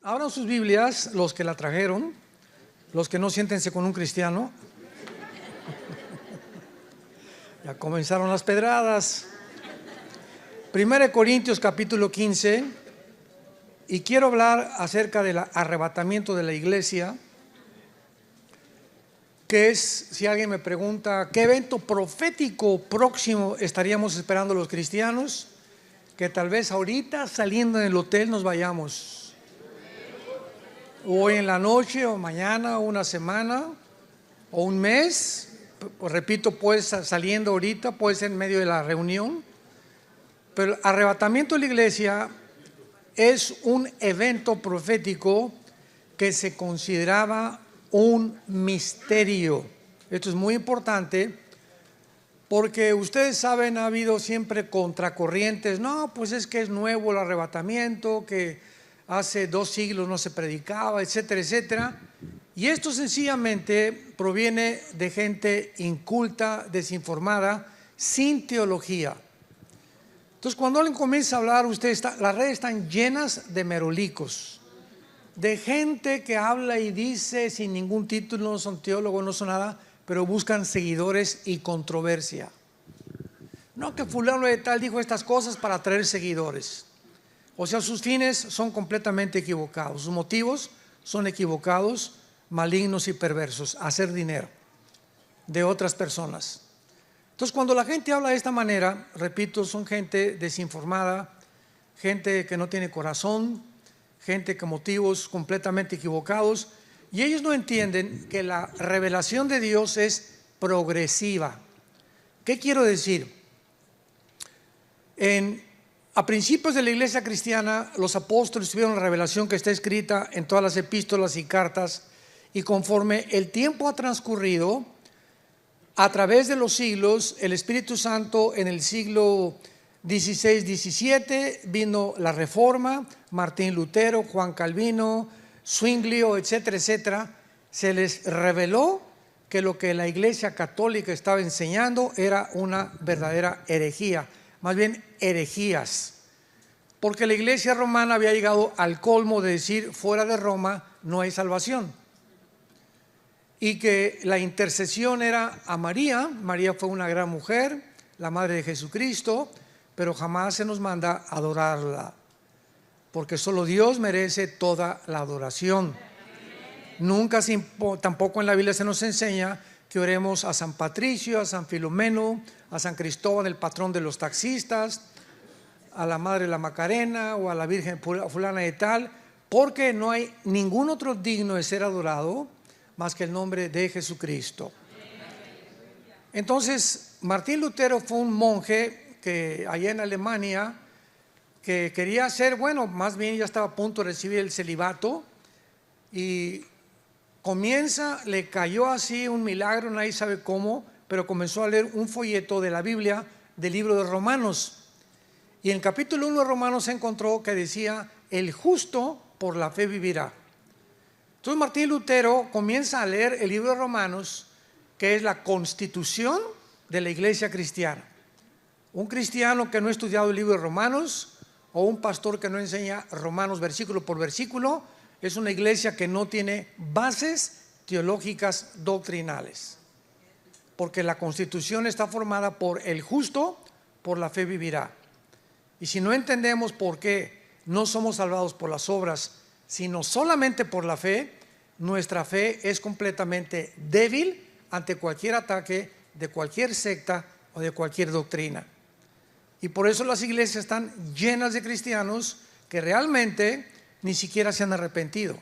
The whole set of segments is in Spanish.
Abran sus Biblias, los que la trajeron, los que no, siéntense con un cristiano. Ya comenzaron las pedradas. 1 Corintios capítulo 15, y quiero hablar acerca del arrebatamiento de la iglesia, que es, si alguien me pregunta, ¿qué evento profético próximo estaríamos esperando los cristianos? Que tal vez ahorita saliendo del hotel nos vayamos, hoy en la noche o mañana o una semana o un mes. Repito, pues saliendo ahorita, puede ser en medio de la reunión. Pero el arrebatamiento de la iglesia es un evento profético que se consideraba un misterio. Esto es muy importante porque ustedes saben, ha habido siempre contracorrientes. No, pues es que es nuevo el arrebatamiento, que hace 2 siglos no se predicaba, etcétera, etcétera. Y esto sencillamente proviene de gente inculta, desinformada, sin teología. Entonces, cuando alguien comienza a hablar, las redes están llenas de merolicos, de gente que habla y dice sin ningún título, no son teólogos, no son nada, pero buscan seguidores y controversia. No, que fulano de tal dijo estas cosas para atraer seguidores. O sea, sus fines son completamente equivocados, sus motivos son equivocados, malignos y perversos, hacer dinero de otras personas. Entonces, cuando la gente habla de esta manera, repito, son gente desinformada, gente que no tiene corazón, gente con motivos completamente equivocados, y ellos no entienden que la revelación de Dios es progresiva. ¿Qué quiero decir? A principios de la iglesia cristiana, los apóstoles tuvieron la revelación que está escrita en todas las epístolas y cartas, y conforme el tiempo ha transcurrido, a través de los siglos, el Espíritu Santo en el siglo XVI, XVII vino la Reforma, Martín Lutero, Juan Calvino, Zwinglio, etcétera, etcétera. Se les reveló que lo que la Iglesia Católica estaba enseñando era una verdadera herejía, más bien herejías, porque la Iglesia romana había llegado al colmo de decir: fuera de Roma no hay salvación. Y que la intercesión era a María. María fue una gran mujer, la madre de Jesucristo, pero jamás se nos manda adorarla, porque solo Dios merece toda la adoración. Nunca, tampoco en la Biblia se nos enseña que oremos a San Patricio, a San Filomeno, a San Cristóbal, el patrón de los taxistas, a la Madre de la Macarena o a la Virgen fulana de tal, porque no hay ningún otro digno de ser adorado más que el nombre de Jesucristo. Entonces, Martín Lutero fue un monje que allá en Alemania, que quería ser, bueno, más bien ya estaba a punto de recibir el celibato, y le cayó así un milagro, nadie sabe cómo, pero comenzó a leer un folleto de la Biblia, del libro de Romanos, y en el capítulo 1 de Romanos se encontró que decía: el justo por la fe vivirá. Entonces Martín Lutero comienza a leer el libro de Romanos, que es la constitución de la iglesia cristiana. Un cristiano que no ha estudiado el libro de Romanos, o un pastor que no enseña Romanos versículo por versículo, es una iglesia que no tiene bases teológicas doctrinales, porque la constitución está formada por: el justo por la fe vivirá. Y si no entendemos por qué no somos salvados por las obras, sino solamente por la fe, nuestra fe es completamente débil ante cualquier ataque de cualquier secta o de cualquier doctrina. Y por eso las iglesias están llenas de cristianos que realmente ni siquiera se han arrepentido,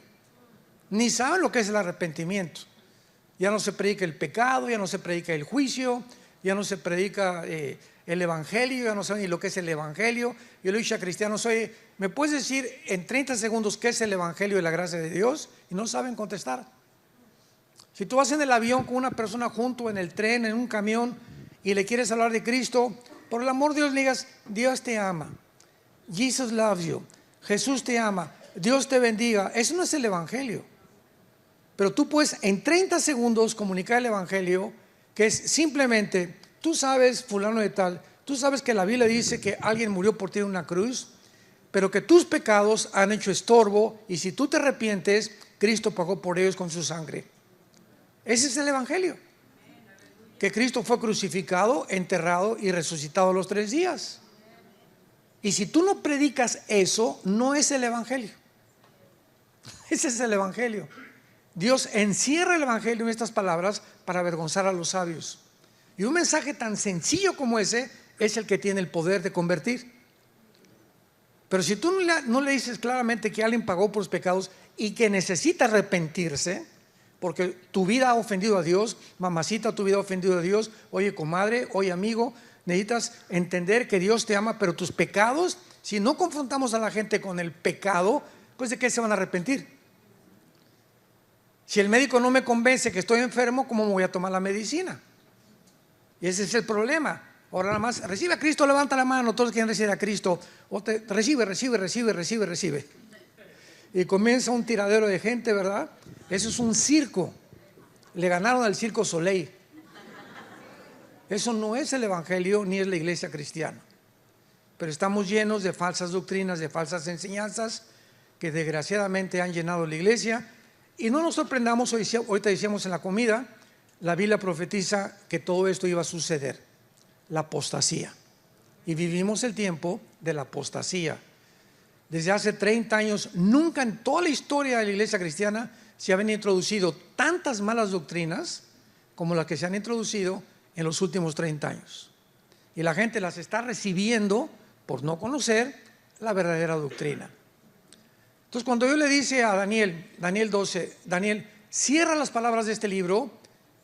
ni saben lo que es el arrepentimiento. Ya no se predica el pecado, ya no se predica el juicio, ya no se predica el evangelio, ya no saben ni lo que es el evangelio. Yo le dije a cristianos: oye, ¿me puedes decir en 30 segundos qué es el evangelio de la gracia de Dios? Y no saben contestar. Si tú vas en el avión con una persona junto, en el tren, en un camión, y le quieres hablar de Cristo, por el amor de Dios le digas: Dios te ama, Jesus loves you, Jesús te ama, Dios te bendiga. Eso no es el evangelio. Pero tú puedes en 30 segundos comunicar el evangelio, que es simplemente: tú sabes, fulano de tal, tú sabes que la Biblia dice que alguien murió por ti en una cruz. pero que tus pecados han hecho estorbo, y si tú te arrepientes, Cristo pagó por ellos con su sangre. Ese es el evangelio, que Cristo fue crucificado, enterrado y resucitado a los 3 días. Y si tú no predicas eso, no es el evangelio. Ese es el evangelio. Dios encierra el evangelio en estas palabras para avergonzar a los sabios. Y un mensaje tan sencillo como ese es el que tiene el poder de convertir. Pero si tú no le dices claramente que alguien pagó por los pecados y que necesita arrepentirse, porque tu vida ha ofendido a Dios, mamacita, tu vida ha ofendido a Dios, oye comadre, oye amigo, necesitas entender que Dios te ama, pero tus pecados, si no confrontamos a la gente con el pecado, pues ¿de qué se van a arrepentir? Si el médico no me convence que estoy enfermo, ¿cómo me voy a tomar la medicina? Y ese es el problema. Ahora nada más, recibe a Cristo, levanta la mano, todos quieren recibir a Cristo, recibe. Y comienza un tiradero de gente, ¿verdad? Eso es un circo. Le ganaron al Circo Soleil. Eso no es el evangelio ni es la iglesia cristiana. Pero estamos llenos de falsas doctrinas, de falsas enseñanzas que desgraciadamente han llenado la iglesia. Y no nos sorprendamos, ahorita decíamos en la comida, la Biblia profetiza que todo esto iba a suceder, la apostasía. Y vivimos el tiempo de la apostasía. Desde hace 30 años, nunca en toda la historia de la iglesia cristiana se habían introducido tantas malas doctrinas como las que se han introducido en los últimos 30 años. Y la gente las está recibiendo por no conocer la verdadera doctrina. Entonces, cuando yo le dice a Daniel 12, Daniel, cierra las palabras de este libro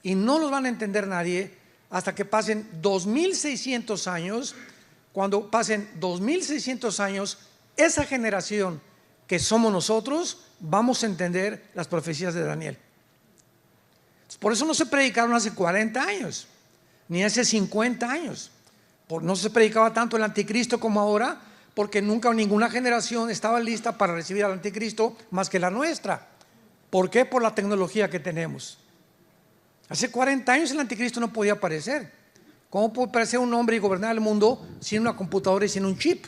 y no los van a entender nadie hasta que pasen 2600 años. Cuando pasen 2600 años, esa generación que somos nosotros, vamos a entender las profecías de Daniel. Por eso no se predicaron hace 40 años, ni hace 50 años. No se predicaba tanto el anticristo como ahora, porque nunca ninguna generación estaba lista para recibir al anticristo más que la nuestra. ¿Por qué? Por la tecnología que tenemos. Hace 40 años el anticristo no podía aparecer. ¿Cómo puede aparecer un hombre y gobernar el mundo sin una computadora y sin un chip?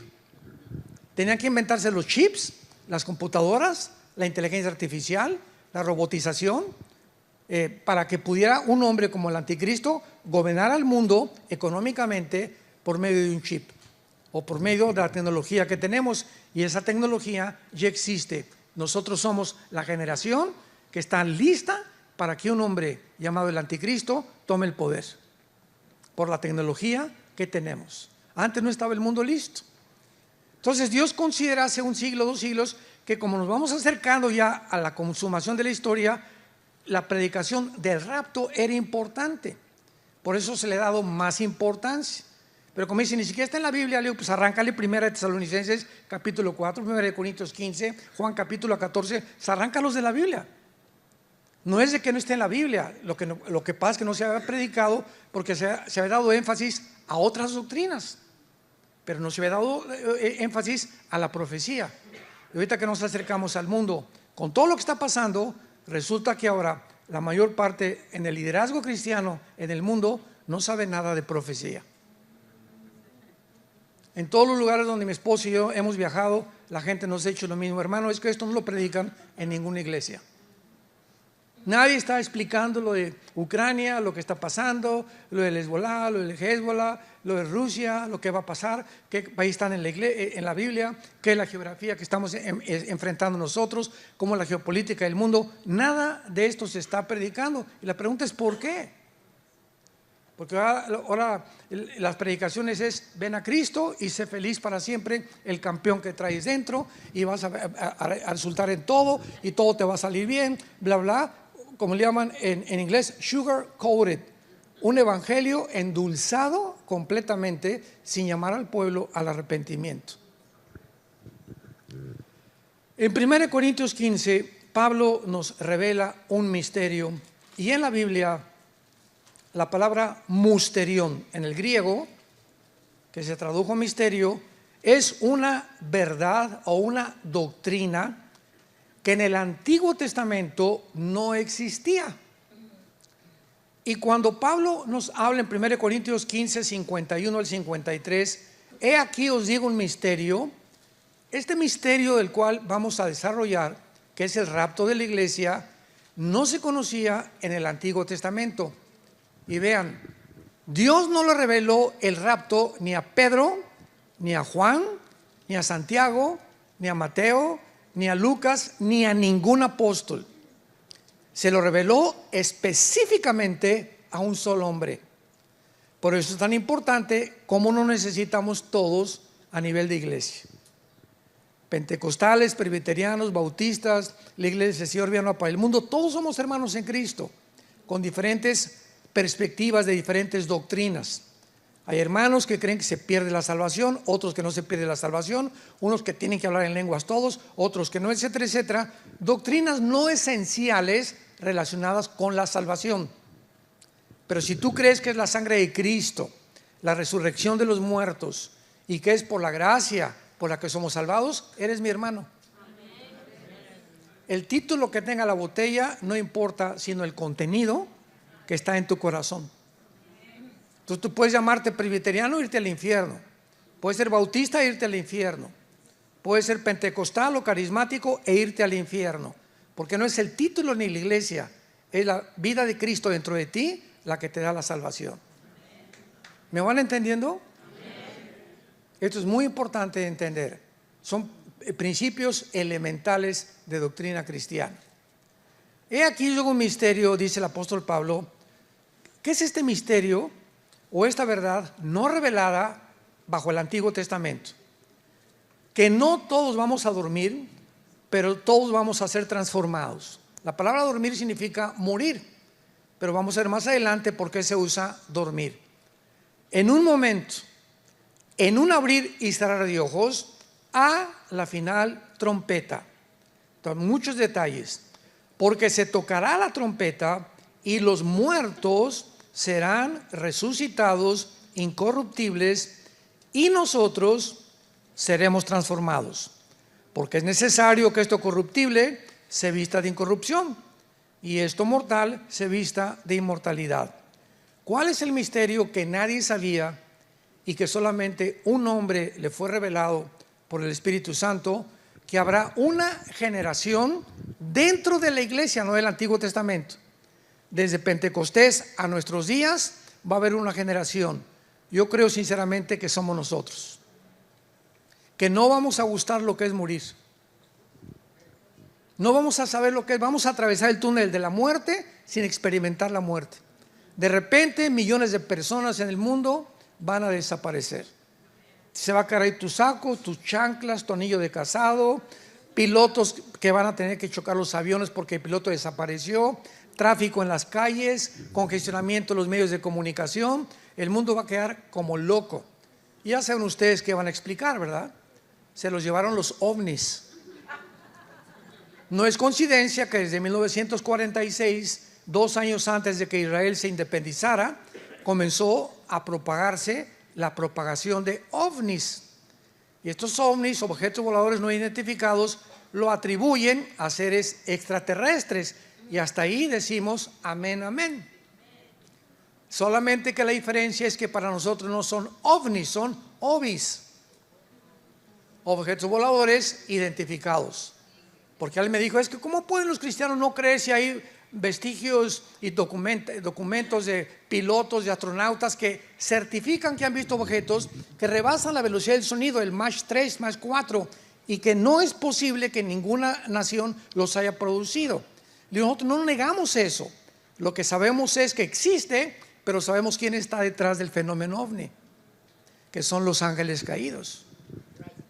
Tenían que inventarse los chips, las computadoras, la inteligencia artificial, la robotización, para que pudiera un hombre como el anticristo gobernar al mundo económicamente por medio de un chip o por medio de la tecnología que tenemos. Y esa tecnología ya existe. Nosotros somos la generación que está lista para que un hombre llamado el anticristo tome el poder por la tecnología que tenemos. Antes no estaba el mundo listo. Entonces Dios considera hace un siglo, 2 siglos, que como nos vamos acercando ya a la consumación de la historia, la predicación del rapto era importante. Por eso se le ha dado más importancia. Pero como dice, ni siquiera está en la Biblia, le digo, pues arráncale 1 Tesalonicenses capítulo 4, 1 Corintios 15, Juan capítulo 14, se arráncalos de la Biblia. No es de que no esté en la Biblia, lo que pasa es que no se había predicado porque se había dado énfasis a otras doctrinas, pero no se había dado énfasis a la profecía. Y ahorita que nos acercamos al mundo, con todo lo que está pasando, resulta que ahora la mayor parte en el liderazgo cristiano en el mundo no sabe nada de profecía. En todos los lugares donde mi esposo y yo hemos viajado, la gente nos ha dicho lo mismo: hermano, es que esto no lo predican en ninguna iglesia. Nadie está explicando lo de Ucrania, lo que está pasando, lo del Hezbollah, lo del Hezbollah, lo de Rusia, lo que va a pasar, qué país están en la Biblia, qué es la geografía que estamos enfrentando nosotros, cómo es la geopolítica del mundo. Nada de esto se está predicando. Y la pregunta es ¿por qué? Porque ahora las predicaciones es: ven a Cristo y sé feliz para siempre, el campeón que traes dentro, y vas a resultar en todo y todo te va a salir bien, bla bla, como le llaman en inglés, sugar coated, un evangelio endulzado completamente sin llamar al pueblo al arrepentimiento. En 1 Corintios 15 Pablo nos revela un misterio, y en la Biblia la palabra musterión en el griego, que se tradujo misterio, es una verdad o una doctrina que en el Antiguo Testamento no existía. Y cuando Pablo nos habla en 1 Corintios 15, 51 al 53, he aquí os digo un misterio: Este misterio del cual vamos a desarrollar, que es el rapto de la iglesia, no se conocía en el Antiguo Testamento. Y vean, Dios no le reveló el rapto ni a Pedro, ni a Juan, ni a Santiago, ni a Mateo, ni a Lucas, ni a ningún apóstol. Se lo reveló específicamente a un solo hombre. Por eso es tan importante cómo nos necesitamos todos a nivel de iglesia. Pentecostales, presbiterianos, bautistas, la iglesia del Señor Viano para el mundo, todos somos hermanos en Cristo, con diferentes perspectivas de diferentes doctrinas. Hay hermanos que creen que se pierde la salvación, otros que no se pierde la salvación, unos que tienen que hablar en lenguas todos, otros que no, etcétera, etcétera. Doctrinas no esenciales relacionadas con la salvación. Pero si tú crees que es la sangre de Cristo, la resurrección de los muertos, y que es por la gracia por la que somos salvados, eres mi hermano. El título que tenga la botella no importa, sino el contenido que está en tu corazón. Entonces tú puedes llamarte presbiteriano e irte al infierno, puedes ser bautista e irte al infierno, puedes ser pentecostal o carismático e irte al infierno, porque no es el título ni la iglesia, es la vida de Cristo dentro de ti la que te da la salvación. ¿Me van entendiendo? Esto es muy importante de entender. Son principios elementales de doctrina cristiana. He aquí luego un misterio, dice el apóstol Pablo. ¿Qué es este misterio o esta verdad no revelada bajo el Antiguo Testamento? Que no todos vamos a dormir, pero todos vamos a ser transformados. La palabra dormir significa morir, pero vamos a ver más adelante por qué se usa dormir. En un momento, en un abrir y cerrar de ojos, a la final trompeta. Entonces, muchos detalles. Porque se tocará la trompeta y los muertos serán resucitados incorruptibles y nosotros seremos transformados. Porque es necesario que esto corruptible se vista de incorrupción y esto mortal se vista de inmortalidad. ¿Cuál es el misterio que nadie sabía y que solamente un hombre le fue revelado por el Espíritu Santo? Que habrá una generación dentro de la iglesia, no del Antiguo Testamento. Desde Pentecostés a nuestros días va a haber una generación. Yo creo sinceramente que somos nosotros, que no vamos a gustar lo que es morir. No vamos a saber lo que es, vamos a atravesar el túnel de la muerte sin experimentar la muerte. De repente millones de personas en el mundo van a desaparecer. Se va a caer tu saco, tus chanclas, tu anillo de casado, pilotos que van a tener que chocar los aviones porque el piloto desapareció, tráfico en las calles, congestionamiento en los medios de comunicación. El mundo va a quedar como loco. Ya saben ustedes qué van a explicar, ¿verdad? Se los llevaron los ovnis. No es coincidencia que desde 1946, 2 años antes de que Israel se independizara, comenzó a propagarse la propagación de ovnis. Y estos ovnis, objetos voladores no identificados, lo atribuyen a seres extraterrestres. Y hasta ahí decimos amén, amén. Solamente que la diferencia es que para nosotros no son ovnis, son ovis, objetos voladores identificados. Porque él me dijo, es que ¿cómo pueden los cristianos no creer si hay vestigios y documentos de pilotos y astronautas que certifican que han visto objetos que rebasan la velocidad del sonido, el Mach 3, Mach 4, y que no es posible que ninguna nación los haya producido? Y nosotros no negamos eso. Lo que sabemos es que existe, pero sabemos quién está detrás del fenómeno ovni, que son los ángeles caídos.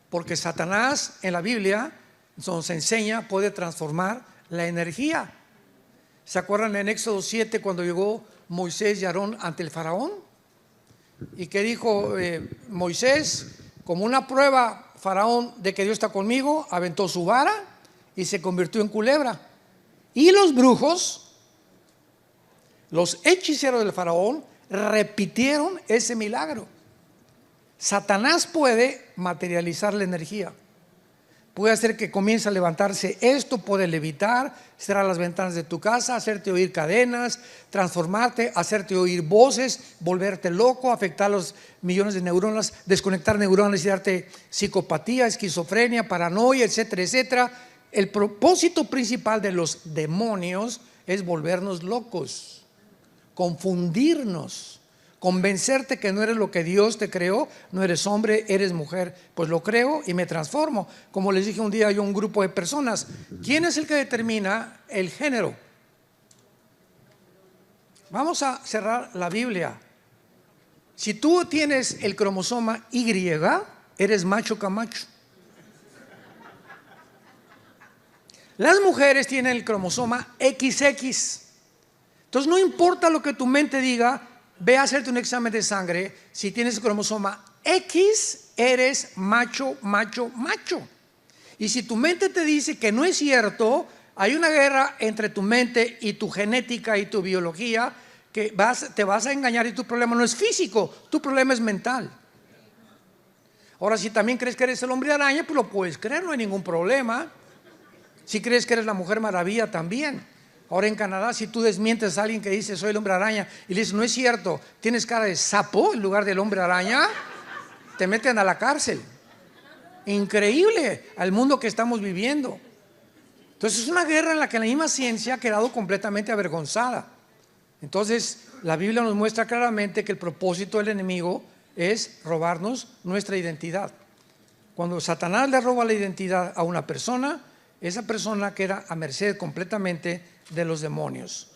Porque Satanás en la Biblia nos enseña, puede transformar la energía. ¿Se acuerdan en Éxodo 7 cuando llegó Moisés y Aarón ante el faraón? Y que dijo Moisés, como una prueba faraón de que Dios está conmigo, aventó su vara y se convirtió en culebra. Y los brujos, los hechiceros del faraón, repitieron ese milagro. Satanás puede materializar la energía. puede hacer que comience a levantarse esto, puede levitar, cerrar las ventanas de tu casa, hacerte oír cadenas, transformarte, hacerte oír voces, volverte loco, afectar los millones de neuronas, desconectar neuronas y darte psicopatía, esquizofrenia, paranoia, etcétera, etcétera. El propósito principal de los demonios es volvernos locos, confundirnos, convencerte que no eres lo que Dios te creó, no eres hombre, eres mujer. Pues lo creo y me transformo. Como les dije un día yo a un grupo de personas, ¿quién es el que determina el género? Vamos a cerrar la Biblia. Si tú tienes el cromosoma Y, eres macho camacho. Las mujeres tienen el cromosoma XX. Entonces no importa lo que tu mente diga, ve a hacerte un examen de sangre. Si tienes el cromosoma X, eres macho, macho, macho. Y si tu mente te dice que no es cierto, hay una guerra entre tu mente y tu genética y tu biología, que te vas a engañar, y tu problema no es físico, tu problema es mental. Ahora, si también crees que eres el hombre araña, pues lo puedes creer, no hay ningún problema. Si crees que eres la mujer maravilla, también. Ahora en Canadá, si tú desmientes a alguien que dice soy el hombre araña y le dices no es cierto, tienes cara de sapo en lugar del hombre araña, te meten a la cárcel. Increíble al mundo que estamos viviendo. Entonces es una guerra en la que la misma ciencia ha quedado completamente avergonzada. Entonces la Biblia nos muestra claramente que el propósito del enemigo es robarnos nuestra identidad. Cuando Satanás le roba la identidad a una persona, esa persona queda a merced completamente de los demonios,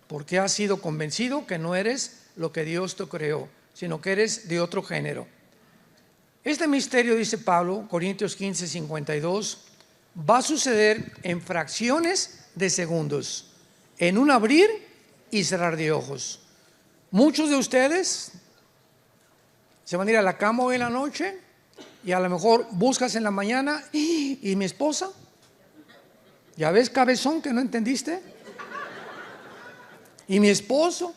porque has sido convencido que no eres lo que Dios te creó, sino que eres de otro género. Este misterio, dice Pablo, Corintios 15:52, va a suceder en fracciones de segundos, en un abrir y cerrar de ojos. Muchos de ustedes se van a ir a la cama hoy en la noche y a lo mejor buscas en la mañana y mi esposa. ¿Ya ves, cabezón, que no entendiste? Y mi esposo,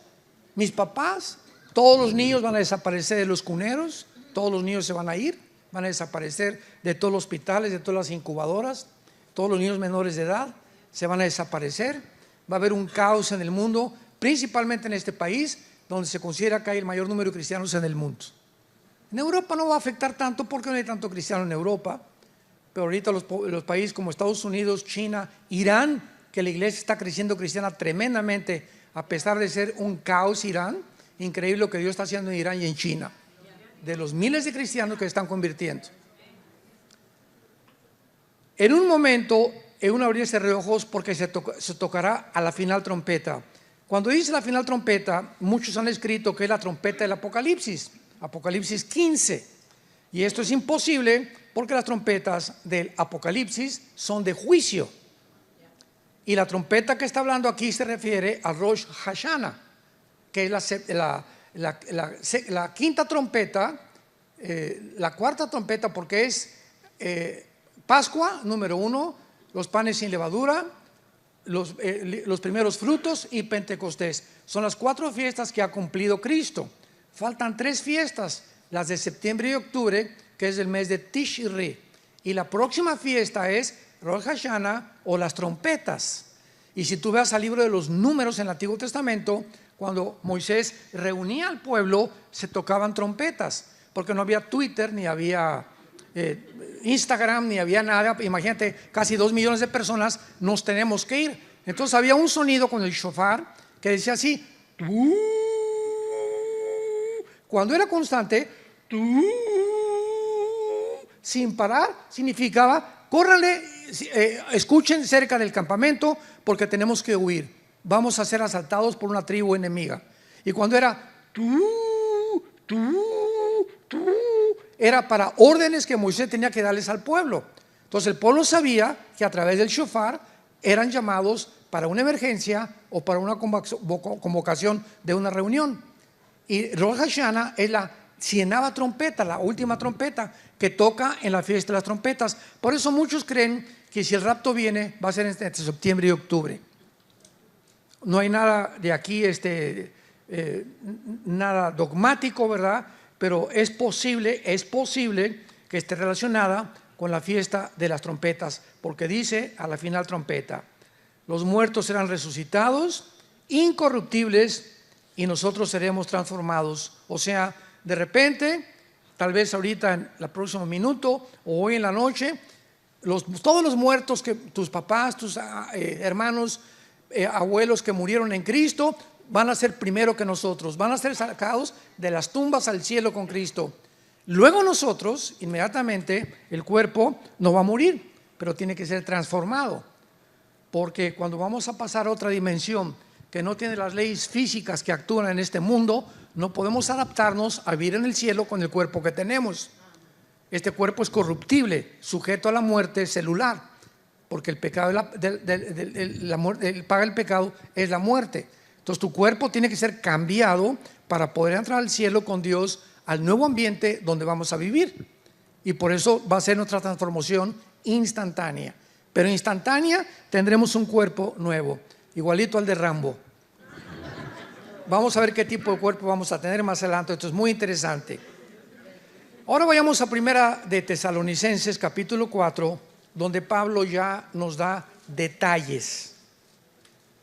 mis papás, todos los niños van a desaparecer de los cuneros, todos los niños se van a ir, van a desaparecer de todos los hospitales, de todas las incubadoras, todos los niños menores de edad se van a desaparecer. Va a haber un caos en el mundo, principalmente en este país, donde se considera que hay el mayor número de cristianos en el mundo. En Europa no va a afectar tanto porque no hay tanto cristiano en Europa. Pero ahorita los países como Estados Unidos, China, Irán, que la iglesia está creciendo cristiana tremendamente, a pesar de ser un caos Irán, increíble lo que Dios está haciendo en Irán y en China, de los miles de cristianos que se están convirtiendo. En un momento, en un abrirse de ojos, porque se tocará a la final trompeta. Cuando dice la final trompeta, muchos han escrito que es la trompeta del Apocalipsis, Apocalipsis 15, y esto es imposible porque las trompetas del Apocalipsis son de juicio. Y la trompeta que está hablando aquí se refiere a Rosh Hashanah, que es la quinta trompeta, la cuarta trompeta, porque es Pascua, número 1, los panes sin levadura, los primeros frutos y Pentecostés. Son las 4 fiestas que ha cumplido Cristo. Faltan 3 fiestas, las de septiembre y octubre, que es el mes de Tishri, y la próxima fiesta es Rosh Hashanah o las trompetas. Y si tú ves al libro de los Números en el Antiguo Testamento, cuando Moisés reunía al pueblo, se tocaban trompetas, porque no había Twitter, ni había Instagram, ni había nada. Imagínate, casi 2 millones de personas, nos tenemos que ir. Entonces había un sonido con el shofar que decía así, cuando era constante, sin parar, significaba córrale, escuchen cerca del campamento porque tenemos que huir, vamos a ser asaltados por una tribu enemiga. Y cuando era era para órdenes que Moisés tenía que darles al pueblo. Entonces el pueblo sabía que a través del shofar eran llamados para una emergencia o para una convocación de una reunión. Y Rosh Hashanah es la 100ª trompeta, la última trompeta que toca en la fiesta de las trompetas. Por eso muchos creen que si el rapto viene va a ser entre septiembre y octubre. No hay nada de aquí, nada dogmático, ¿verdad? Pero es posible que esté relacionada con la fiesta de las trompetas, porque dice a la final trompeta: los muertos serán resucitados, incorruptibles, y nosotros seremos transformados. O sea, de repente, tal vez ahorita en el próximo minuto o hoy en la noche, todos los muertos, que tus papás, tus hermanos, abuelos que murieron en Cristo, van a ser primero que nosotros, van a ser sacados de las tumbas al cielo con Cristo. Luego nosotros, inmediatamente, el cuerpo no va a morir, pero tiene que ser transformado, porque cuando vamos a pasar a otra dimensión que no tiene las leyes físicas que actúan en este mundo, no podemos adaptarnos a vivir en el cielo con el cuerpo que tenemos. Este cuerpo es corruptible, sujeto a la muerte celular, porque el pecado el paga del pecado es la muerte. Entonces tu cuerpo tiene que ser cambiado para poder entrar al cielo con Dios, al nuevo ambiente donde vamos a vivir. Y por eso va a ser nuestra transformación instantánea. Pero instantánea tendremos un cuerpo nuevo, igualito al de Rambo. Vamos a ver qué tipo de cuerpo vamos a tener más adelante. Esto es muy interesante. Ahora vayamos a Primera de Tesalonicenses capítulo 4, donde Pablo ya nos da detalles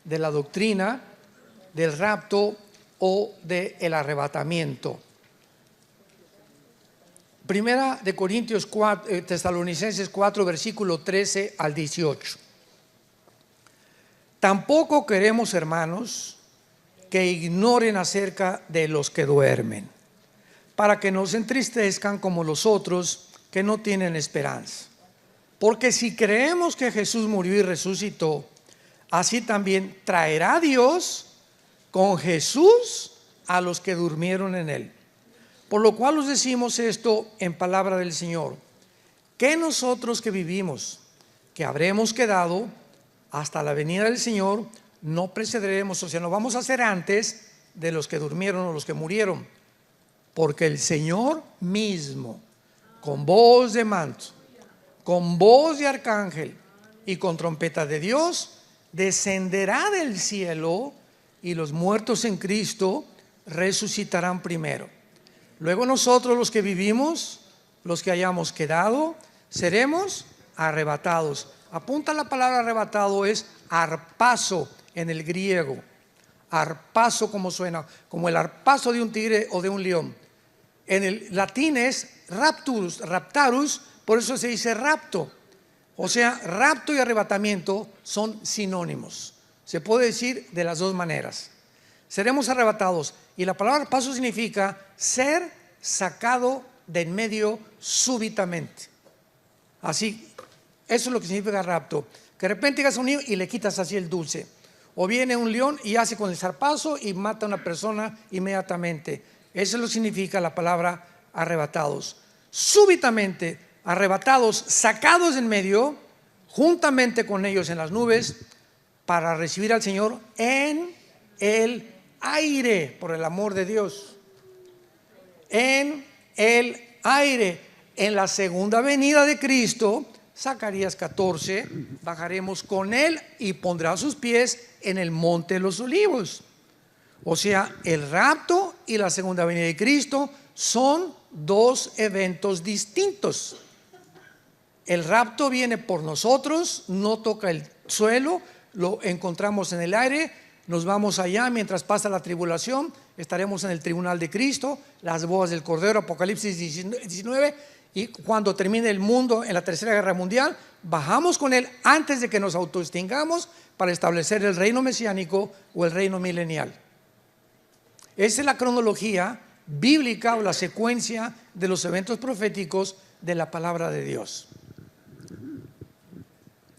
de la doctrina del rapto o del arrebatamiento. Primera de Corintios 4, Tesalonicenses 4, versículo 13 al 18. Tampoco queremos, hermanos, que ignoren acerca de los que duermen, para que no se entristezcan como los otros que no tienen esperanza. Porque si creemos que Jesús murió y resucitó, así también traerá Dios con Jesús a los que durmieron en él. Por lo cual os decimos esto en palabra del Señor, que nosotros que vivimos, que habremos quedado hasta la venida del Señor, no precederemos, o sea, no vamos a ser antes de los que durmieron o los que murieron, porque el Señor mismo, con voz de manto, con voz de arcángel y con trompeta de Dios, descenderá del cielo, y los muertos en Cristo resucitarán primero. Luego nosotros, los que vivimos, los que hayamos quedado, seremos arrebatados. Apunta la palabra arrebatado, es arpazo en el griego. Arpazo, como suena, como el arpazo de un tigre o de un león. En el latín es raptarus, por eso se dice rapto. O sea, rapto y arrebatamiento son sinónimos. Se puede decir de las dos maneras. Seremos arrebatados. Y la palabra arpazo significa ser sacado de en medio súbitamente. Así, eso es lo que significa rapto. Que de repente llegas a un niño y le quitas así el dulce. O viene un león y hace con el zarpazo y mata a una persona inmediatamente. Eso es lo que significa la palabra arrebatados. Súbitamente, arrebatados, sacados en medio, juntamente con ellos en las nubes, para recibir al Señor en el aire, por el amor de Dios. En el aire, en la segunda venida de Cristo. Zacarías 14, bajaremos con él y pondrá sus pies en el monte de los olivos. O sea, el rapto y la segunda venida de Cristo son dos eventos distintos. El rapto viene por nosotros, no toca el suelo, lo encontramos en el aire, nos vamos allá mientras pasa la tribulación, estaremos en el tribunal de Cristo, las bodas del Cordero, Apocalipsis 19. Y cuando termine el mundo en la tercera guerra mundial, bajamos con él antes de que nos autoextingamos para establecer el reino mesiánico o el reino milenial. Esa es la cronología bíblica o la secuencia de los eventos proféticos de la palabra de Dios.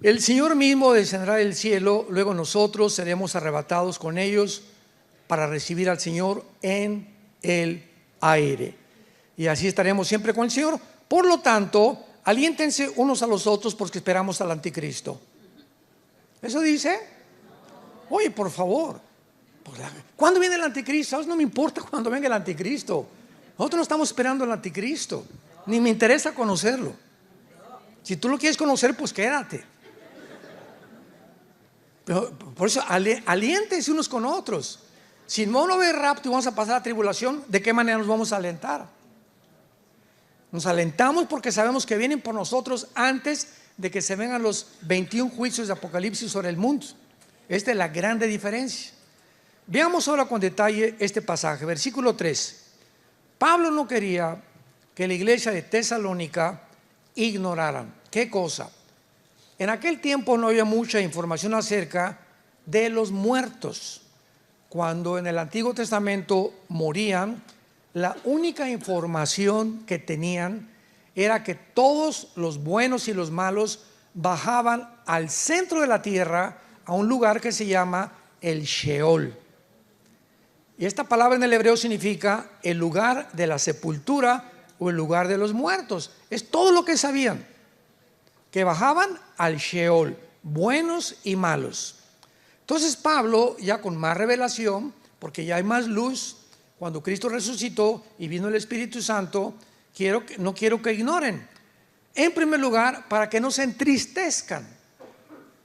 El Señor mismo descenderá del cielo, luego nosotros seremos arrebatados con ellos para recibir al Señor en el aire. Y así estaremos siempre con el Señor. Por lo tanto, aliéntense unos a los otros porque esperamos al anticristo. ¿Eso dice? Oye, por favor, ¿cuándo viene el anticristo? ¿Sabes? No me importa cuándo venga el anticristo. Nosotros no estamos esperando al anticristo, ni me interesa conocerlo. Si tú lo quieres conocer, pues quédate. Pero por eso, aliéntense unos con otros. Si no va a haber rapto y vamos a pasar la tribulación, ¿de qué manera nos vamos a alentar? Nos alentamos porque sabemos que vienen por nosotros antes de que se vengan los 21 juicios de Apocalipsis sobre el mundo. Esta es la grande diferencia. Veamos ahora con detalle este pasaje, versículo 3. Pablo no quería que la iglesia de Tesalónica ignoraran. ¿Qué cosa? En aquel tiempo no había mucha información acerca de los muertos. Cuando en el Antiguo Testamento morían, la única información que tenían era que todos los buenos y los malos bajaban al centro de la tierra, a un lugar que se llama el Sheol. Y esta palabra en el hebreo significa el lugar de la sepultura o el lugar de los muertos. Es todo lo que sabían, que bajaban al Sheol, buenos y malos. Entonces Pablo, ya con más revelación, porque ya hay más luz, cuando Cristo resucitó y vino el Espíritu Santo, no quiero que ignoren. En primer lugar, para que no se entristezcan.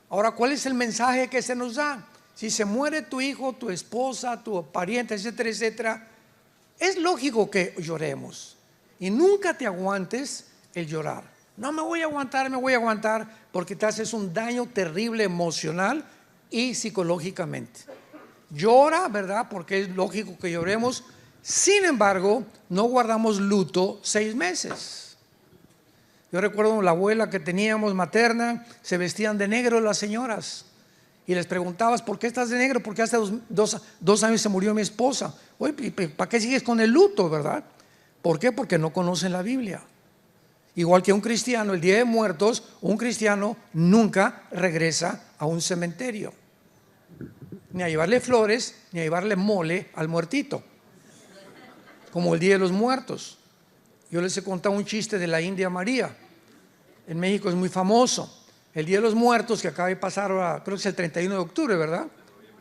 Ahora, ¿cuál es el mensaje que se nos da? Si se muere tu hijo, tu esposa, tu pariente, etcétera, etcétera, es lógico que lloremos. Y nunca te aguantes el llorar. No me voy a aguantar, porque te haces un daño terrible emocional y psicológicamente. Llora, ¿verdad? Porque es lógico que lloremos. Sin embargo, no guardamos luto 6 meses. Yo recuerdo la abuela que teníamos materna, se vestían de negro las señoras. Y les preguntabas, ¿por qué estás de negro? Porque hace dos años se murió mi esposa. Oye, ¿para qué sigues con el luto, verdad? ¿Por qué? Porque no conocen la Biblia. Igual que un cristiano, el Día de Muertos, un cristiano nunca regresa a un cementerio, ni a llevarle flores, ni a llevarle mole al muertito, como el Día de los Muertos. Yo les he contado un chiste de la India María. En México es muy famoso. El Día de los Muertos, que acaba de pasar ahora, creo que es el 31 de octubre, ¿verdad?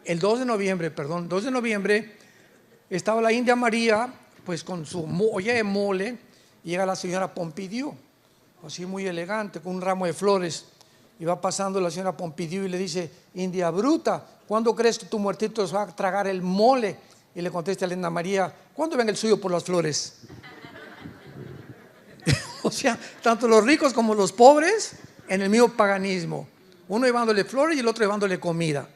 El 2 de noviembre, estaba la India María, pues con su olla de mole. Llega la señora Pompidou, así muy elegante, con un ramo de flores, y va pasando la señora Pompidou y le dice: India bruta, ¿cuándo crees que tu muertito se va a tragar el mole? Y le contesta a la India María: ¿cuándo venga el suyo por las flores? O sea, tanto los ricos como los pobres en el mismo paganismo, uno llevándole flores y el otro llevándole comida.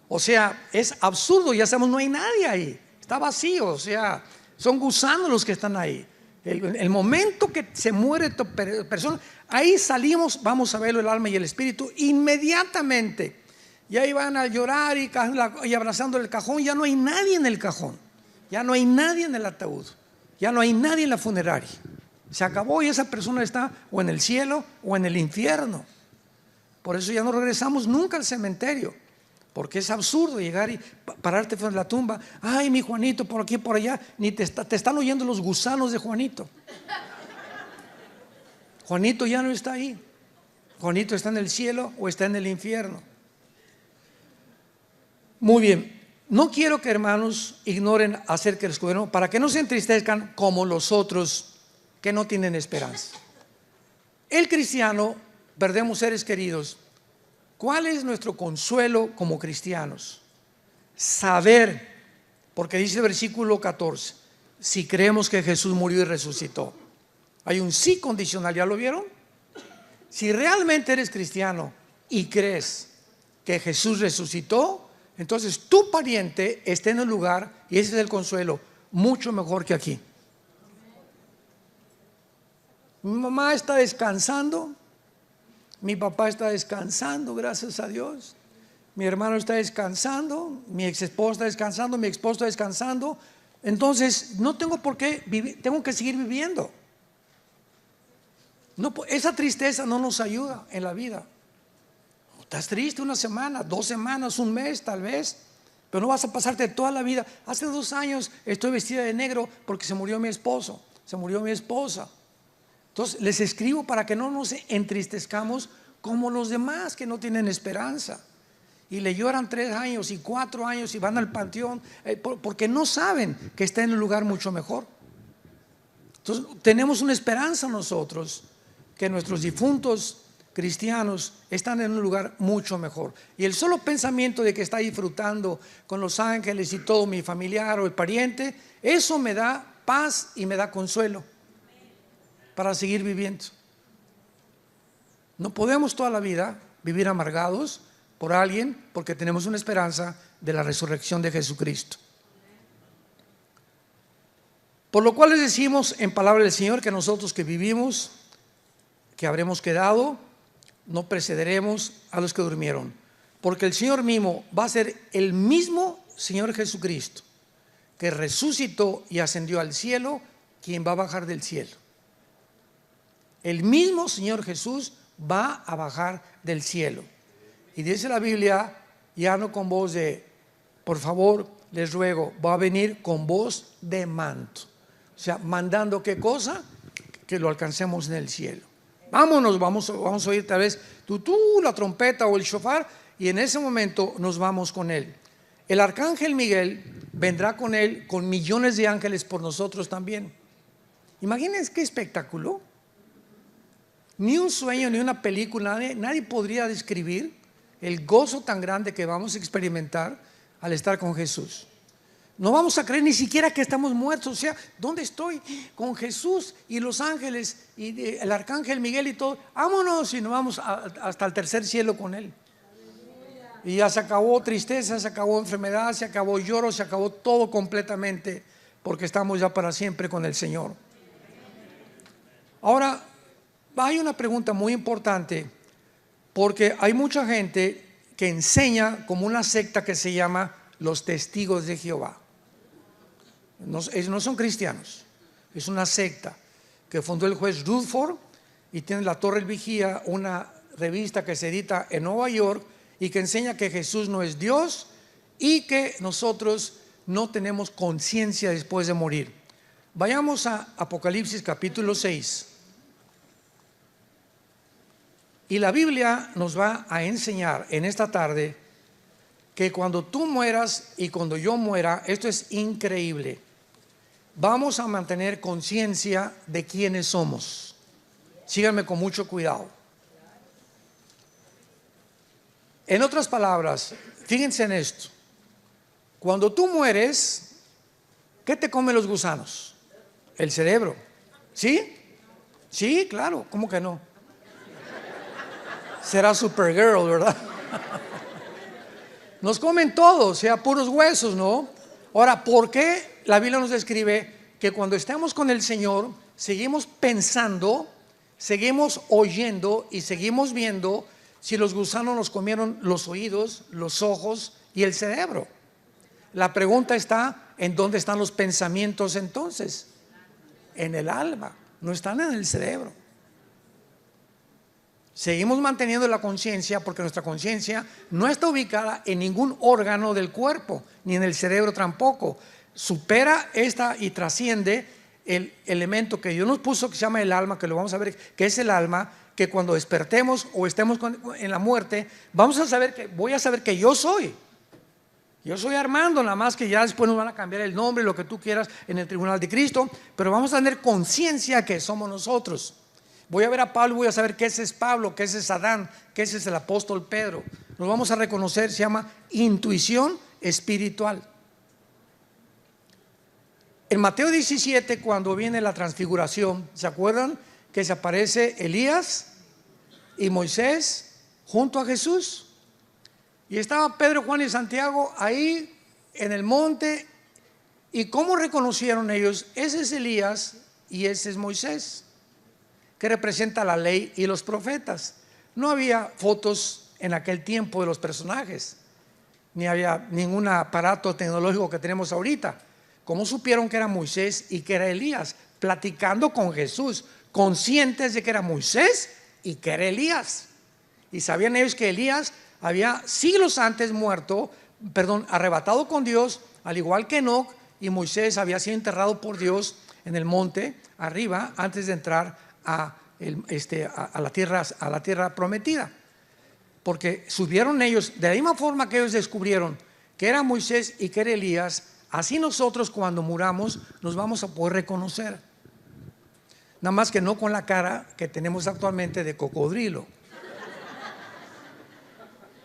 O sea, es absurdo, ya sabemos, no hay nadie ahí, está vacío, o sea, son gusanos los que están ahí. El momento que se muere tu persona, ahí salimos, vamos a verlo, el alma y el espíritu inmediatamente. Y ahí van a llorar y abrazando el cajón. Ya no hay nadie en el cajón, ya no hay nadie en el ataúd, ya no hay nadie en la funeraria. Se acabó y esa persona está o en el cielo o en el infierno. Por eso ya no regresamos nunca al cementerio, porque es absurdo llegar y pararte frente a la tumba. Ay, mi Juanito, por aquí, por allá. Ni te están oyendo los gusanos de Juanito. Juanito ya no está ahí. Juanito está en el cielo o está en el infierno. Muy bien. No quiero que, hermanos, ignoren acerca del escudero, para que no se entristezcan como los otros que no tienen esperanza. El cristiano, perdemos seres queridos. ¿Cuál es nuestro consuelo como cristianos? Saber, porque dice el versículo 14, si creemos que Jesús murió y resucitó. Hay un sí condicional, ¿ya lo vieron? Si realmente eres cristiano y crees que Jesús resucitó, entonces tu pariente está en el lugar, y ese es el consuelo, mucho mejor que aquí. Mi mamá está descansando, mi papá está descansando, gracias a Dios. Mi hermano está descansando, mi ex esposa está descansando, mi esposo está descansando. Entonces no tengo por qué vivir, tengo que seguir viviendo. No, esa tristeza no nos ayuda en la vida. Estás triste una semana, 2 semanas, un mes tal vez, pero no vas a pasarte toda la vida. Hace 2 años estoy vestida de negro porque se murió mi esposo, se murió mi esposa. Entonces les escribo para que no nos entristezcamos como los demás que no tienen esperanza y le lloran 3 años y 4 años y van al panteón porque no saben que está en un lugar mucho mejor. Entonces tenemos una esperanza nosotros, que nuestros difuntos cristianos están en un lugar mucho mejor, y el solo pensamiento de que está disfrutando con los ángeles y todo, mi familiar o el pariente, eso me da paz y me da consuelo. para seguir viviendo. No podemos toda la vida vivir amargados por alguien, porque tenemos una esperanza de la resurrección de Jesucristo. Por lo cual les decimos en palabra del Señor que nosotros que vivimos, que habremos quedado, no precederemos a los que durmieron, porque el Señor mismo va a ser el mismo Señor Jesucristo que resucitó y ascendió al cielo, quien va a bajar del cielo. El mismo Señor Jesús va a bajar del cielo. Y dice la Biblia, ya no con voz de, por favor, les ruego, va a venir con voz de manto. O sea, mandando ¿qué cosa? Que lo alcancemos en el cielo. Vámonos, vamos a oír tal vez la trompeta o el shofar, y en ese momento nos vamos con él. El arcángel Miguel vendrá con él, con millones de ángeles por nosotros también. Imagínense qué espectáculo. Ni un sueño, ni una película, nadie podría describir el gozo tan grande que vamos a experimentar al estar con Jesús. No vamos a creer ni siquiera que estamos muertos. O sea, ¿dónde estoy? Con Jesús y los ángeles y el arcángel Miguel y todo. Vámonos y nos vamos hasta el tercer cielo con él. Y ya se acabó tristeza, se acabó enfermedad, se acabó lloro, se acabó todo completamente, porque estamos ya para siempre con el Señor. Ahora, hay una pregunta muy importante, porque hay mucha gente que enseña como una secta que se llama los Testigos de Jehová. No son cristianos, es una secta que fundó el juez Rutherford, y tiene la Torre del Vigía, una revista que se edita en Nueva York y que enseña que Jesús no es Dios y que nosotros no tenemos conciencia después de morir. Vayamos a Apocalipsis capítulo 6. Y la Biblia nos va a enseñar en esta tarde que cuando tú mueras y cuando yo muera, esto es increíble, vamos a mantener conciencia de quiénes somos. Síganme con mucho cuidado. En otras palabras, fíjense en esto. Cuando tú mueres, ¿qué te comen los gusanos? El cerebro. ¿Sí? Sí, claro, ¿cómo que no? Será Supergirl, ¿verdad? Nos comen todo, o sea, puros huesos, ¿no? Ahora, ¿por qué la Biblia nos describe que cuando estamos con el Señor seguimos pensando, seguimos oyendo y seguimos viendo si los gusanos nos comieron los oídos, los ojos y el cerebro? La pregunta está, ¿en dónde están los pensamientos entonces? En el alma, no están en el cerebro. Seguimos manteniendo la conciencia porque nuestra conciencia no está ubicada en ningún órgano del cuerpo, ni en el cerebro tampoco. Supera esta y trasciende el elemento que Dios nos puso, que se llama el alma, que lo vamos a ver, que es el alma, que cuando despertemos o estemos en la muerte, voy a saber que yo soy Armando, nada más que ya después nos van a cambiar el nombre, lo que tú quieras, en el tribunal de Cristo, pero vamos a tener conciencia que somos nosotros. Voy a ver a Pablo y voy a saber que ese es Pablo, que ese es Adán, que ese es el apóstol Pedro. Nos vamos a reconocer, se llama intuición espiritual. En Mateo 17, cuando viene la transfiguración, ¿se acuerdan? Que se aparece Elías y Moisés junto a Jesús, y estaba Pedro, Juan y Santiago ahí en el monte. ¿Y cómo reconocieron ellos? Ese es Elías y ese es Moisés, que representa la ley y los profetas. No había fotos en aquel tiempo de los personajes, ni había ningún aparato tecnológico que tenemos ahorita. ¿Cómo supieron que era Moisés y que era Elías? Platicando con Jesús, conscientes de que era Moisés y que era Elías. Y sabían ellos que Elías había siglos antes arrebatado con Dios, al igual que Enoc, y Moisés había sido enterrado por Dios en el monte arriba antes de entrar a la tierra prometida. Porque subieron ellos, de la misma forma que ellos descubrieron que era Moisés y que era Elías, así nosotros cuando muramos nos vamos a poder reconocer. Nada más que no con la cara que tenemos actualmente de cocodrilo.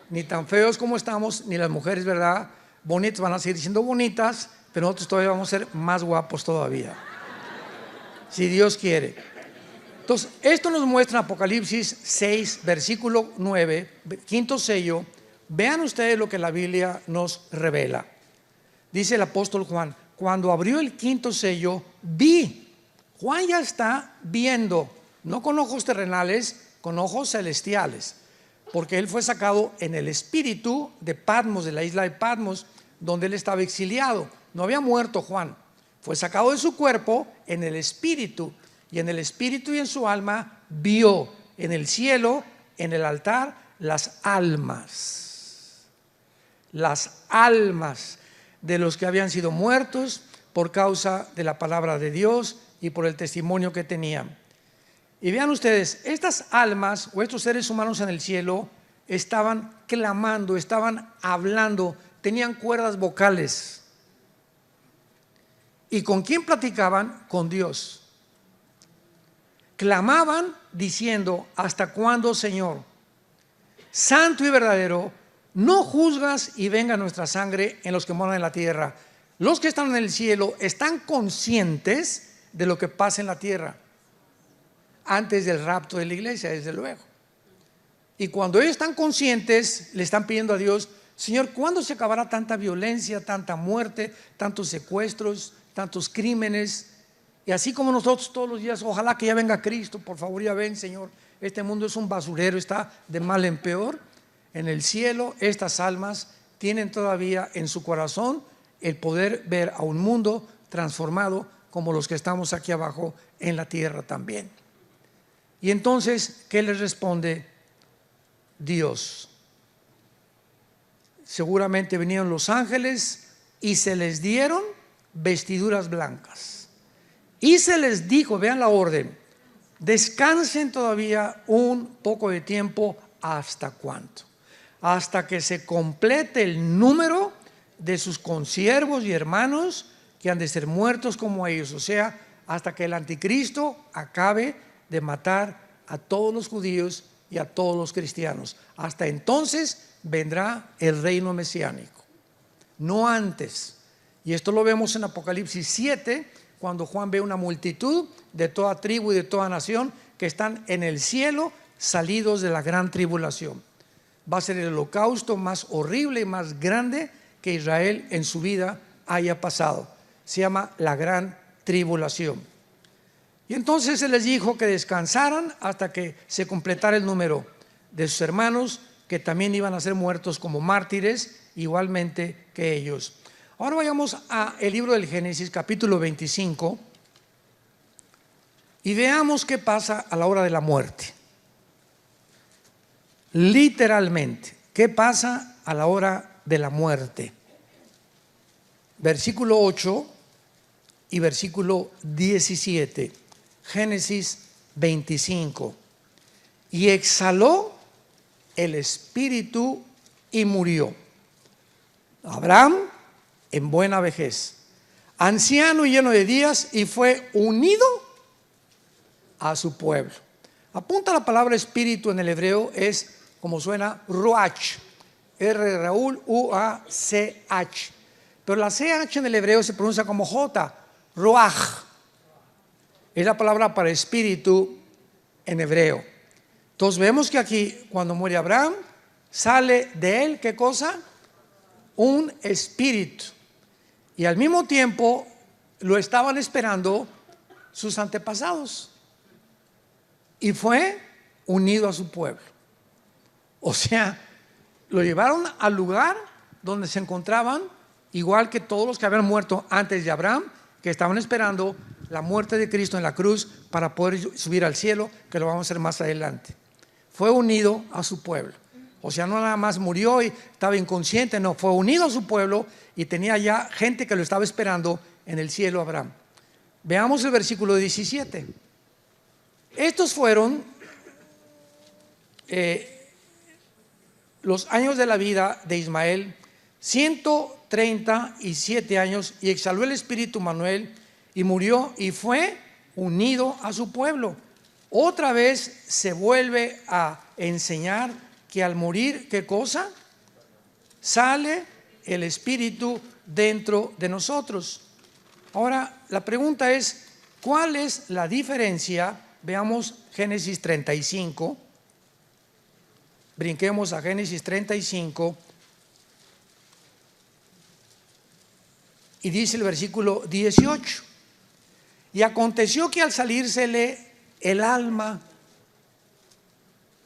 Ni tan feos como estamos, ni las mujeres, ¿verdad? Bonitas van a seguir siendo bonitas, pero nosotros todavía vamos a ser más guapos todavía, si Dios quiere. Entonces, esto nos muestra en Apocalipsis 6, versículo 9, quinto sello. Vean ustedes lo que la Biblia nos revela. Dice el apóstol Juan: cuando abrió el quinto sello, vi. Juan ya está viendo, no con ojos terrenales, con ojos celestiales, porque él fue sacado en el espíritu de Patmos, de la isla de Patmos, donde él estaba exiliado. No había muerto Juan, fue sacado de su cuerpo en el espíritu, y en el espíritu y en su alma vio en el cielo, en el altar, las almas de los que habían sido muertos por causa de la palabra de Dios y por el testimonio que tenían. Y vean ustedes, estas almas o estos seres humanos en el cielo estaban clamando, estaban hablando, tenían cuerdas vocales. ¿Y con quién platicaban? Con Dios. Clamaban diciendo: ¿hasta cuándo, Señor, santo y verdadero, no juzgas y venga nuestra sangre en los que moran en la tierra? Los que están en el cielo están conscientes de lo que pasa en la tierra antes del rapto de la iglesia, desde luego. Y cuando ellos están conscientes, le están pidiendo a Dios: Señor, ¿cuándo se acabará tanta violencia, tanta muerte, tantos secuestros, tantos crímenes? Y así como nosotros todos los días, ojalá que ya venga Cristo, por favor, ya ven, Señor. Este mundo es un basurero, está de mal en peor. En el cielo, estas almas tienen todavía en su corazón el poder ver a un mundo transformado como los que estamos aquí abajo en la tierra también. Y entonces, ¿qué les responde Dios? Seguramente vinieron los ángeles y se les dieron vestiduras blancas. Y se les dijo, vean la orden: descansen todavía un poco de tiempo. ¿Hasta cuánto? Hasta que se complete el número de sus consiervos y hermanos que han de ser muertos como ellos. O sea, hasta que el anticristo acabe de matar a todos los judíos y a todos los cristianos. Hasta entonces vendrá el reino mesiánico, no antes. Y esto lo vemos en Apocalipsis 7, cuando Juan ve una multitud de toda tribu y de toda nación que están en el cielo, salidos de la gran tribulación. Va a ser el holocausto más horrible y más grande que Israel en su vida haya pasado. Se llama la gran tribulación. Y entonces se les dijo que descansaran hasta que se completara el número de sus hermanos, que también iban a ser muertos como mártires, igualmente que ellos. Ahora vayamos al libro del Génesis, capítulo 25, y veamos qué pasa a la hora de la muerte. Literalmente, ¿qué pasa a la hora de la muerte? Versículo 8 y versículo 17. Génesis 25. Y exhaló el espíritu y murió Abraham en buena vejez, anciano y lleno de días, y fue unido a su pueblo. Apunta la palabra espíritu en el hebreo, es como suena ruach, R Raúl U-A-C-H, pero la CH en el hebreo se pronuncia como J, ruach. Es la palabra para espíritu en hebreo. Entonces vemos que aquí, cuando muere Abraham, sale de él, ¿qué cosa? Un espíritu. Y al mismo tiempo lo estaban esperando sus antepasados. Y fue unido a su pueblo. O sea, lo llevaron al lugar donde se encontraban, igual que todos los que habían muerto antes de Abraham, que estaban esperando la muerte de Cristo en la cruz para poder subir al cielo, que lo vamos a hacer más adelante. Fue unido a su pueblo. O sea, no nada más murió y estaba inconsciente, no, fue unido a su pueblo y tenía ya gente que lo estaba esperando en el cielo, Abraham. Veamos el versículo 17. Estos fueron los años de la vida de Ismael, 137 años, y exhaló el espíritu Manuel y murió y fue unido a su pueblo. Otra vez se vuelve a enseñar que al morir, ¿qué cosa? Sale el espíritu dentro de nosotros. Ahora, la pregunta es, ¿cuál es la diferencia veamos Génesis 35. Brinquemos a Génesis 35. Y dice el versículo 18: y aconteció que al salírsele el alma,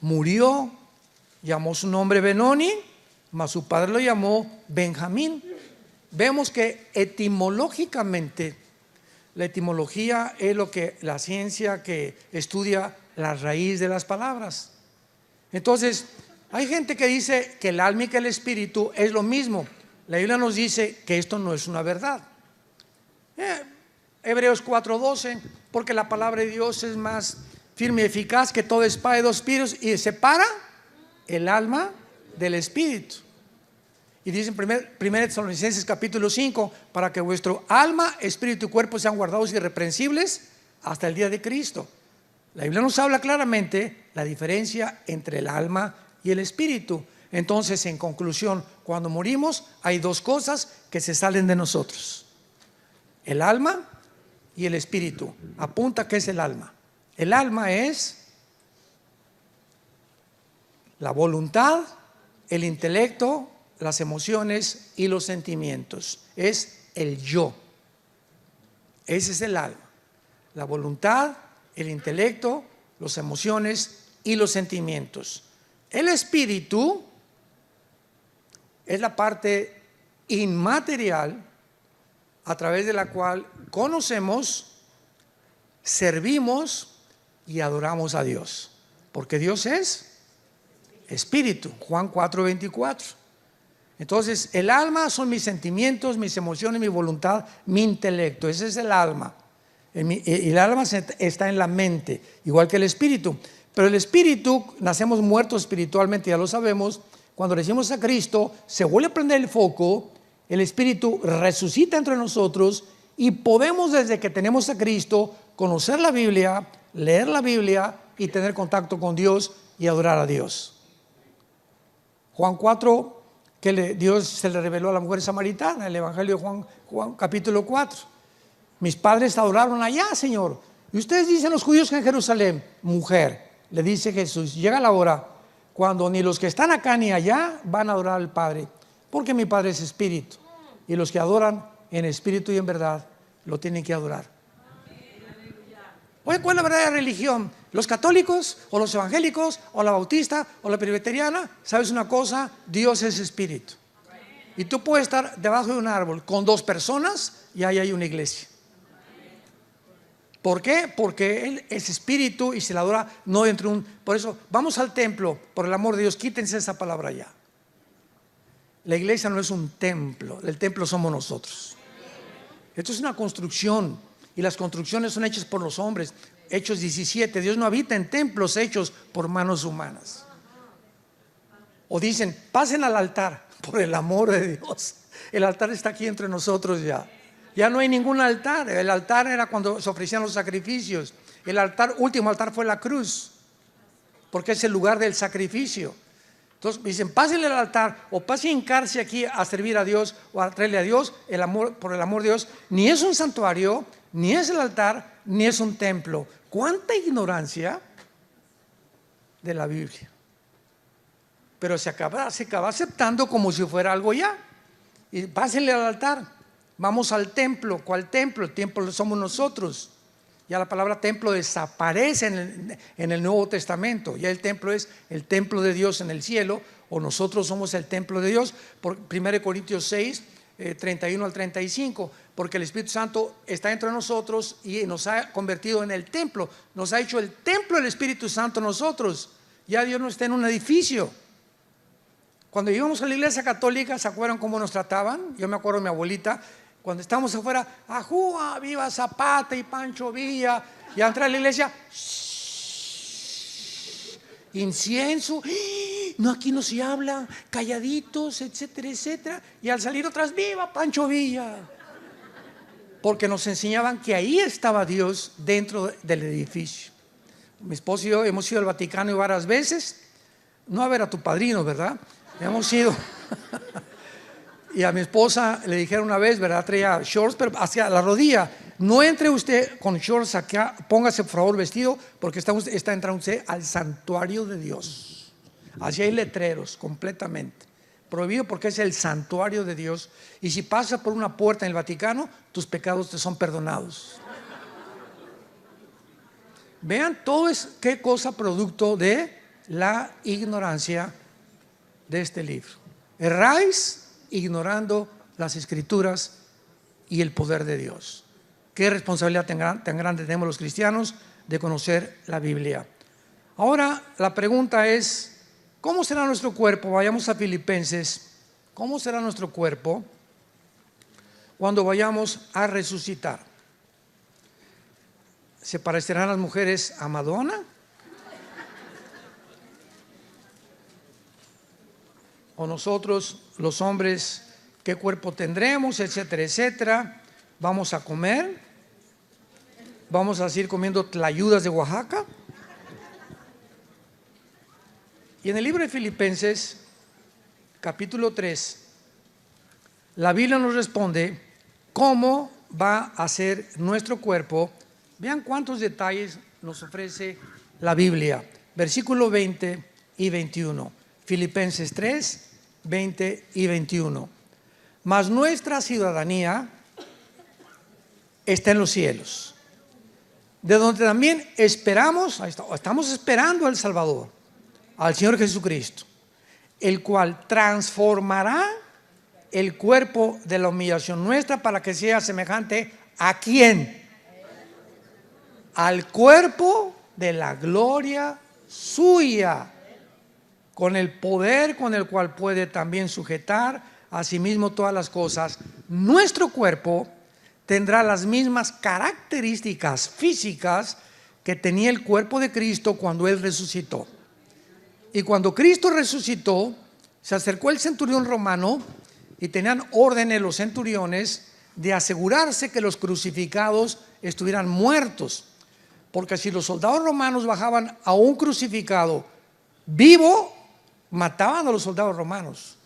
murió, llamó su nombre Benoni, mas su padre lo llamó Benjamín. Vemos que etimológicamente, la etimología es lo que la ciencia que estudia la raíz de las palabras. Entonces, hay gente que dice que el alma y que el espíritu es lo mismo. La Biblia nos dice que esto no es una verdad. Hebreos 4:12, porque la palabra de Dios es más firme y eficaz que toda espada de dos filos y separa el alma del espíritu. Y dice en 1 Tesalonicenses capítulo 5, para que vuestro alma, espíritu y cuerpo sean guardados irreprensibles hasta el día de Cristo. La Biblia nos habla claramente la diferencia entre el alma y el espíritu. Entonces, en conclusión, cuando morimos hay dos cosas que se salen de nosotros: el alma y el espíritu. Apunta qué es el alma. El alma es la voluntad, el intelecto, las emociones y los sentimientos. Es el yo. Ese es el alma. La voluntad, el intelecto, las emociones y los sentimientos. El espíritu es la parte inmaterial a través de la cual conocemos, servimos y adoramos a Dios, porque Dios es espíritu. Juan 4:24. Entonces, el alma son mis sentimientos, mis emociones, mi voluntad, mi intelecto. Ese es el alma. Y el alma está en la mente, igual que el espíritu. Pero el espíritu, nacemos muertos espiritualmente, ya lo sabemos. Cuando recibimos a Cristo, se vuelve a prender el foco, el espíritu resucita entre nosotros y podemos, desde que tenemos a Cristo, conocer la Biblia, leer la Biblia y tener contacto con Dios y adorar a Dios. Juan 4, que Dios se le reveló a la mujer samaritana, el Evangelio de Juan capítulo 4. Mis padres adoraron allá, Señor. Y ustedes dicen los judíos que en Jerusalén. Mujer, le dice Jesús, llega la hora cuando ni los que están acá ni allá van a adorar al Padre, porque mi Padre es espíritu, y los que adoran en espíritu y en verdad lo tienen que adorar. Oye, ¿cuál es la verdadera religión? ¿Los católicos o los evangélicos o la bautista o la presbiteriana? ¿Sabes una cosa? Dios es espíritu. Y tú puedes estar debajo de un árbol con dos personas y ahí hay una iglesia. ¿Por qué? Porque Él es espíritu y se le adora no dentro de un... Por eso, vamos al templo, por el amor de Dios, quítense esa palabra ya. La iglesia no es un templo, el templo somos nosotros. Esto es una construcción y las construcciones son hechas por los hombres. Hechos 17, Dios no habita en templos hechos por manos humanas. O dicen, pasen al altar, por el amor de Dios. El altar está aquí entre nosotros ya. Ya no hay ningún altar. El altar era cuando se ofrecían los sacrificios. El altar, último altar fue la cruz, porque es el lugar del sacrificio. Entonces dicen, pásenle al altar o pasen a hincarse aquí a servir a Dios o a traerle a Dios el amor, por el amor de Dios. Ni es un santuario, ni es el altar, ni es un templo. ¿Cuánta ignorancia de la Biblia? Pero se acaba aceptando como si fuera algo ya. Y pásenle al altar. Vamos al templo. ¿Cuál templo? El templo somos nosotros. Ya la palabra templo desaparece en el Nuevo Testamento. Ya el templo es el templo de Dios en el cielo, o nosotros somos el templo de Dios. Por 1 Corintios 6, 31 al 35. Porque el Espíritu Santo está entre nosotros y nos ha convertido en el templo. Nos ha hecho el templo del Espíritu Santo nosotros. Ya Dios no está en un edificio. Cuando íbamos a la iglesia católica, ¿se acuerdan cómo nos trataban? Yo me acuerdo de mi abuelita. Cuando estábamos afuera, ¡ajúa! ¡Viva Zapata y Pancho Villa! Y al entrar a la iglesia, ¡shh! Incienso, no, aquí no se habla, calladitos, etcétera, etcétera. Y al salir otras, ¡viva Pancho Villa! Porque nos enseñaban que ahí estaba Dios dentro del edificio. Mi esposo y yo hemos ido al Vaticano varias veces, no a ver a tu padrino, ¿verdad? Hemos ido. Y a mi esposa le dijeron una vez, ¿verdad? Traía shorts, pero hacia la rodilla. No entre usted con shorts acá, póngase por favor vestido, porque está entrando usted al santuario de Dios. Así hay letreros completamente. Prohibido porque es el santuario de Dios. Y si pasas por una puerta en el Vaticano, tus pecados te son perdonados. Vean todo es qué cosa producto de la ignorancia de este libro. Erráis ignorando las escrituras y el poder de Dios. Qué responsabilidad tan grande tenemos los cristianos de conocer la Biblia. Ahora la pregunta es, ¿cómo será nuestro cuerpo? Vayamos a Filipenses. ¿Cómo será nuestro cuerpo cuando vayamos a resucitar? ¿Se parecerán las mujeres a Madonna? ¿O nosotros, los hombres, qué cuerpo tendremos, etcétera, etcétera? ¿Vamos a comer? ¿Vamos a seguir comiendo tlayudas de Oaxaca? Y en el libro de Filipenses, capítulo 3, la Biblia nos responde cómo va a ser nuestro cuerpo. Vean cuántos detalles nos ofrece la Biblia. Versículo 20 y 21. Filipenses 3, 20 y 21. Mas nuestra ciudadanía está en los cielos, de donde también estamos esperando al Salvador, al Señor Jesucristo, el cual transformará el cuerpo de la humillación nuestra para que sea semejante ¿a quién? Al cuerpo de la gloria suya, con el poder con el cual puede también sujetar a sí mismo todas las cosas. Nuestro cuerpo tendrá las mismas características físicas que tenía el cuerpo de Cristo cuando Él resucitó. Y cuando Cristo resucitó, se acercó el centurión romano y tenían órdenes los centuriones de asegurarse que los crucificados estuvieran muertos. Porque si los soldados romanos bajaban a un crucificado vivo, mataban a los soldados romanos.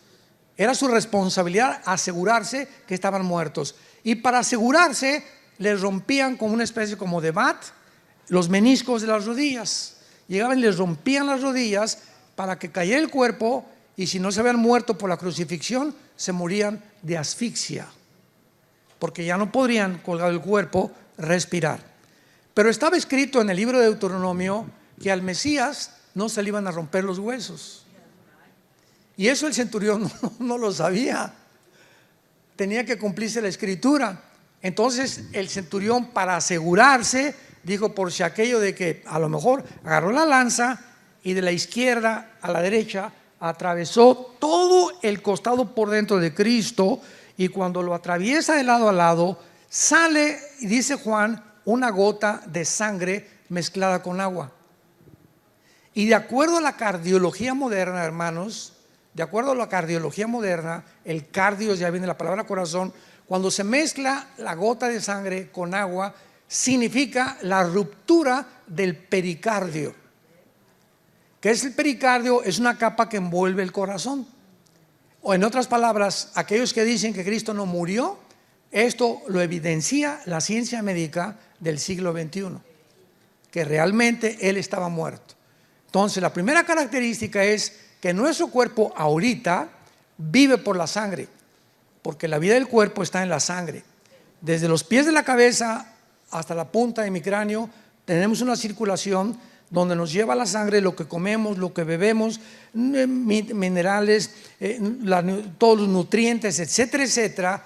Era su responsabilidad asegurarse que estaban muertos. Y para asegurarse, les rompían con una especie como de bat los meniscos de las rodillas. Llegaban y les rompían las rodillas para que cayera el cuerpo, y si no se habían muerto por la crucifixión, se morían de asfixia, porque ya no podrían, colgar el cuerpo, respirar. Pero estaba escrito en el libro de Deuteronomio que al Mesías no se le iban a romper los huesos. Y eso el centurión no lo sabía. Tenía que cumplirse la escritura. Entonces el centurión, para asegurarse, dijo, por si aquello de que a lo mejor agarró la lanza y de la izquierda a la derecha atravesó todo el costado por dentro de Cristo, y cuando lo atraviesa de lado a lado, sale, dice Juan, una gota de sangre mezclada con agua. Y de acuerdo a la cardiología moderna, hermanos, de acuerdo a la cardiología moderna, el cardio, ya viene de la palabra corazón, cuando se mezcla la gota de sangre con agua, significa la ruptura del pericardio. ¿Qué es el pericardio? Es una capa que envuelve el corazón. O en otras palabras, aquellos que dicen que Cristo no murió, esto lo evidencia la ciencia médica del siglo XXI, que realmente Él estaba muerto. Entonces, la primera característica es que nuestro cuerpo ahorita vive por la sangre, porque la vida del cuerpo está en la sangre. Desde los pies de la cabeza hasta la punta de mi cráneo tenemos una circulación donde nos lleva la sangre lo que comemos, lo que bebemos, minerales, todos los nutrientes, etcétera, etcétera.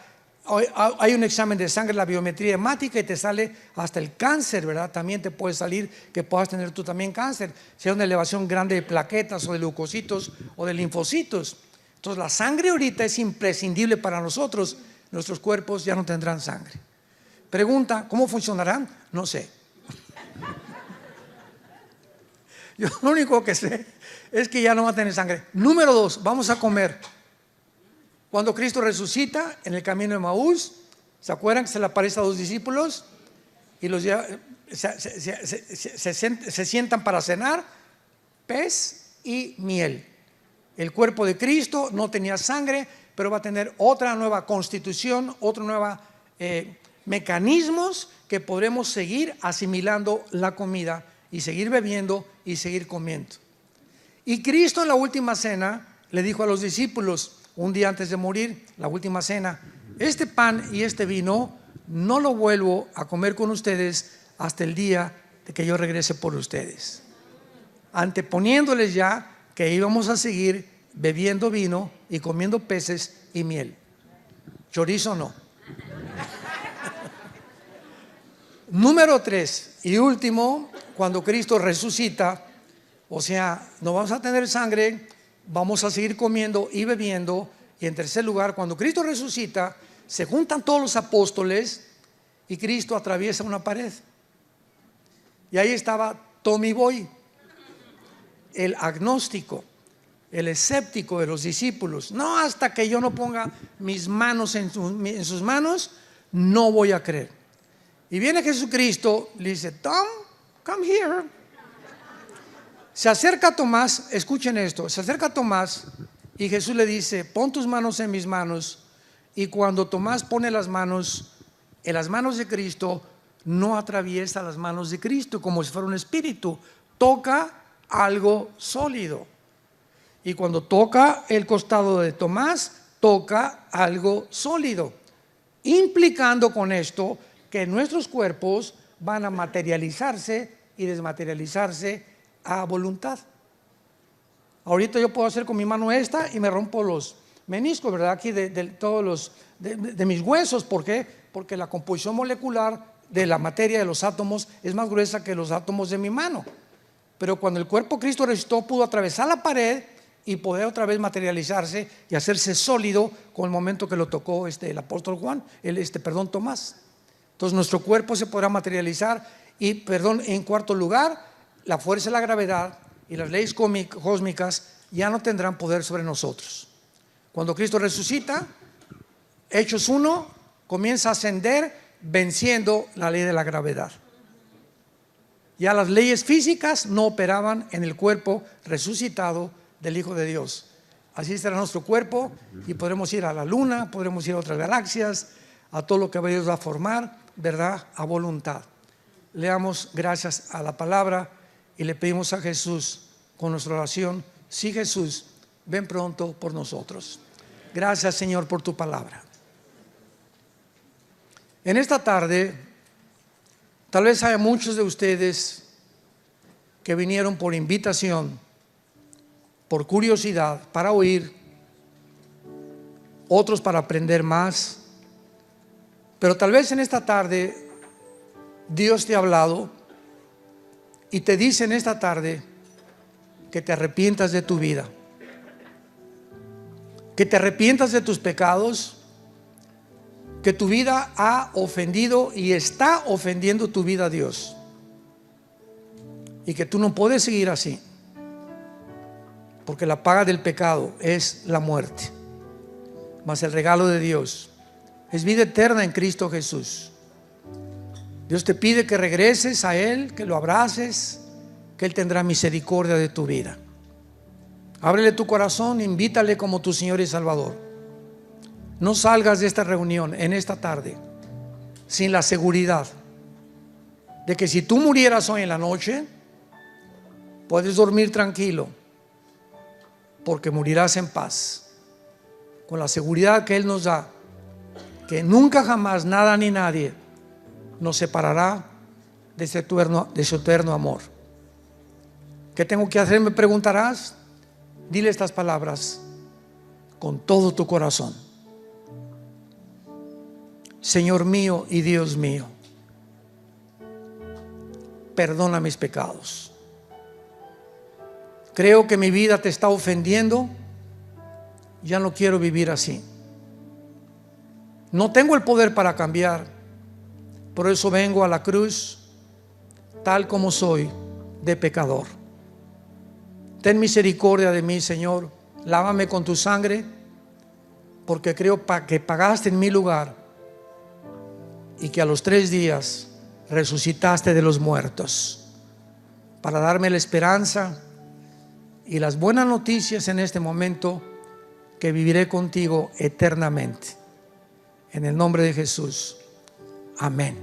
Hay un examen de sangre, la biometría hemática, y te sale hasta el cáncer, ¿verdad? También te puede salir que puedas tener tú también cáncer, sea una elevación grande de plaquetas o de leucocitos o de linfocitos. Entonces la sangre ahorita es imprescindible para nosotros. Nuestros cuerpos ya no tendrán sangre. Pregunta, ¿cómo funcionarán? No sé. Yo lo único que sé es que ya no va a tener sangre. Número 2, vamos a comer. Cuando Cristo resucita en el camino de Maús, ¿se acuerdan que se le aparece a 2 discípulos? Y los lleva, se sientan para cenar pez y miel. El cuerpo de Cristo no tenía sangre, pero va a tener otra nueva constitución, otra nueva mecanismos que podremos seguir asimilando la comida y seguir bebiendo y seguir comiendo. Y Cristo en la última cena le dijo a los discípulos, un día antes de morir, la última cena: este pan y este vino no lo vuelvo a comer con ustedes hasta el día de que yo regrese por ustedes. Anteponiéndoles ya que íbamos a seguir bebiendo vino y comiendo peces y miel. Chorizo no. Número 3 y último, cuando Cristo resucita, o sea, no vamos a tener sangre, vamos a seguir comiendo y bebiendo. Y en tercer lugar, cuando Cristo resucita, se juntan todos los apóstoles y Cristo atraviesa una pared. Y ahí estaba Tommy Boy, el agnóstico, el escéptico de los discípulos. No, hasta que yo no ponga mis manos en sus manos, no voy a creer. Y viene Jesucristo, le dice: Tom, come here. Se acerca a Tomás, escuchen esto, se acerca a Tomás y Jesús le dice: pon tus manos en mis manos. Y cuando Tomás pone las manos en las manos de Cristo, no atraviesa las manos de Cristo como si fuera un espíritu, toca algo sólido. Y cuando toca el costado de Tomás, toca algo sólido, implicando con esto que nuestros cuerpos van a materializarse y desmaterializarse a voluntad. Ahorita yo puedo hacer con mi mano esta y me rompo los meniscos, ¿verdad? Aquí de todos los de mis huesos. ¿Por qué? Porque la composición molecular de la materia de los átomos es más gruesa que los átomos de mi mano. Pero cuando el cuerpo Cristo resucitó, pudo atravesar la pared y poder otra vez materializarse y hacerse sólido con el momento que lo tocó el apóstol Juan, Tomás. Entonces nuestro cuerpo se podrá materializar. Y en cuarto lugar, la fuerza de la gravedad y las leyes cósmicas ya no tendrán poder sobre nosotros. Cuando Cristo resucita, Hechos 1 comienza a ascender venciendo la ley de la gravedad. Ya las leyes físicas no operaban en el cuerpo resucitado del Hijo de Dios. Así estará nuestro cuerpo y podremos ir a la luna, podremos ir a otras galaxias, a todo lo que Dios va a formar, ¿verdad? A voluntad. Le damos gracias a la palabra y le pedimos a Jesús con nuestra oración: sí, Jesús, ven pronto por nosotros. Gracias, Señor, por tu palabra. En esta tarde, tal vez haya muchos de ustedes que vinieron por invitación, por curiosidad, para oír, otros para aprender más. Pero tal vez en esta tarde Dios te ha hablado y te dice en esta tarde que te arrepientas de tu vida, que te arrepientas de tus pecados, que tu vida ha ofendido y está ofendiendo tu vida a Dios, y que tú no puedes seguir así, porque la paga del pecado es la muerte, mas el regalo de Dios es vida eterna en Cristo Jesús. Dios te pide que regreses a Él, que lo abraces, que Él tendrá misericordia de tu vida. Ábrele tu corazón, invítale como tu Señor y Salvador. No salgas de esta reunión en esta tarde sin la seguridad de que si tú murieras hoy en la noche, puedes dormir tranquilo, porque morirás en paz, con la seguridad que Él nos da, que nunca jamás nada ni nadie nos separará de su eterno amor. ¿Qué tengo que hacer?, me preguntarás. Dile estas palabras con todo tu corazón: Señor mío y Dios mío, perdona mis pecados. Creo que mi vida te está ofendiendo. Ya no quiero vivir así. No tengo el poder para cambiar. Por eso vengo a la cruz tal como soy, de pecador. Ten misericordia de mí, Señor. Lávame con tu sangre, porque creo que pagaste en mi lugar y que a los 3 días resucitaste de los muertos para darme la esperanza y las buenas noticias en este momento, que viviré contigo eternamente. En el nombre de Jesús. Amén.